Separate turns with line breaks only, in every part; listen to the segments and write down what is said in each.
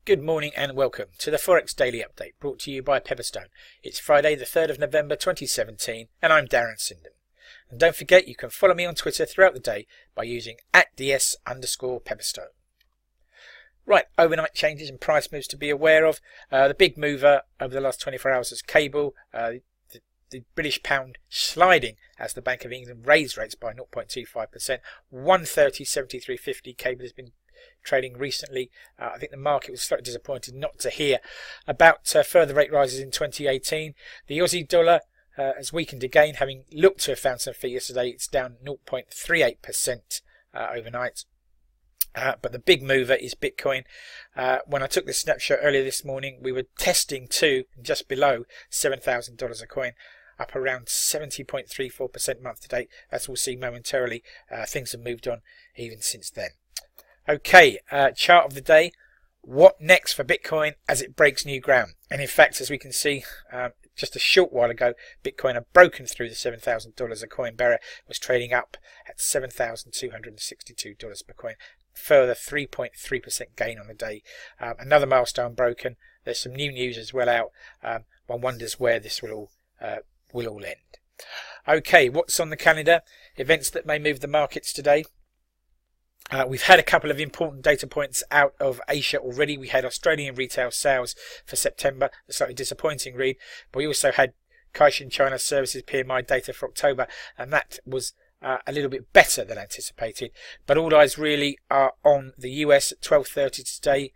Good morning and welcome to the Forex Daily Update brought to you by Pepperstone. It's Friday the 3rd of November 2017 and I'm Darren Sinden. And don't forget you can follow me on Twitter throughout the day by using @ds_Pepperstone. Right, overnight changes and price moves to be aware of. The big mover over the last 24 hours is cable. The British pound sliding as the Bank of England raised rates by 0.25%. 130.7350 cable has been trading recently. I think the market was slightly disappointed not to hear about further rate rises in 2018. The Aussie dollar has weakened again, having looked to have found some feet yesterday. It's down 0.38% overnight. But the big mover is Bitcoin. When I took this snapshot earlier this morning, we were testing to just below $7,000 a coin, up around 70.34% month to date. As we'll see momentarily, things have moved on even since then. Okay, chart of the day. What next for Bitcoin as it breaks new ground? And in fact, as we can see, just a short while ago, Bitcoin had broken through the $7,000 a coin barrier, was trading up at $7,262 per coin. Further 3.3% gain on the day. Another milestone broken. There's some new news as well out. One wonders where this will all end. Okay, what's on the calendar? Events that may move the markets today. We've had a couple of important data points out of Asia already. We had Australian retail sales for September, a slightly disappointing read, but we also had Caixin China Services PMI data for October, and that was a little bit better than anticipated. But all eyes really are on the US at 12:30 today,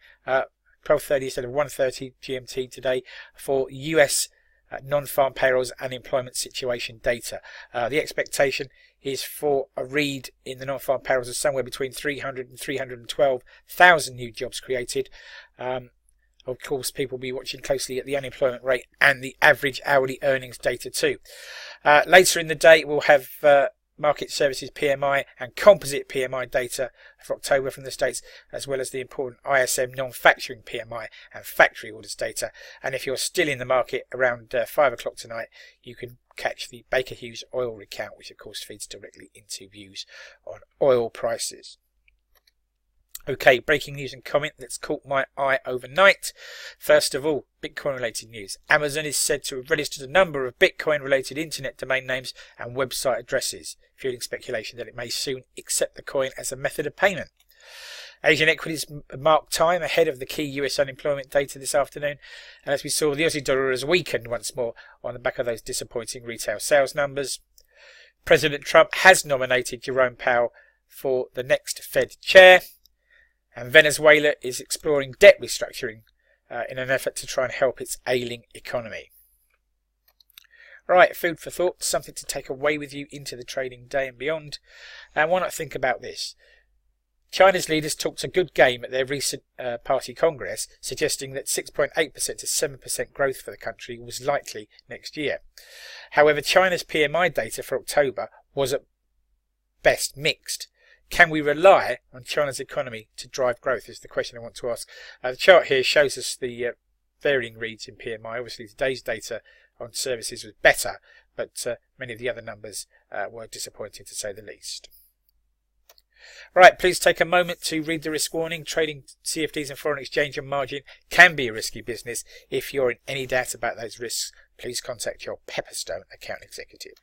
12:30 instead of 1:30 GMT today for US non-farm payrolls and employment situation data. The expectation is for a read in the non-farm payrolls of somewhere between 300 and 312,000 new jobs created. Of course, people will be watching closely at the unemployment rate and the average hourly earnings data too. Later in the day, we'll have market services PMI and composite PMI data for October from the States, as well as the important ISM non-facturing PMI and factory orders data. And if you're still in the market around 5 o'clock tonight, you can catch the Baker Hughes oil recount, which of course feeds directly into views on oil prices. Okay, breaking news and comment that's caught my eye overnight. First of all, Bitcoin related news. Amazon is said to have registered a number of Bitcoin related internet domain names and website addresses, fueling speculation that it may soon accept the coin as a method of payment. Asian equities marked time ahead of the key US unemployment data this afternoon, and as we saw, the Aussie dollar has weakened once more on the back of those disappointing retail sales numbers. President Trump has nominated Jerome Powell for the next Fed chair. And Venezuela is exploring debt restructuring in an effort to try and help its ailing economy. Right, food for thought, something to take away with you into the trading day and beyond. And why not think about this? China's leaders talked a good game at their recent party congress, suggesting that 6.8% to 7% growth for the country was likely next year. However, China's PMI data for October was at best mixed. Can we rely on China's economy to drive growth is the question I want to ask. The chart here shows us the varying reads in PMI. Obviously, today's data on services was better, but many of the other numbers were disappointing to say the least. Right, please take a moment to read the risk warning. Trading CFDs and foreign exchange on margin can be a risky business. If you're in any doubt about those risks, please contact your Pepperstone account executive.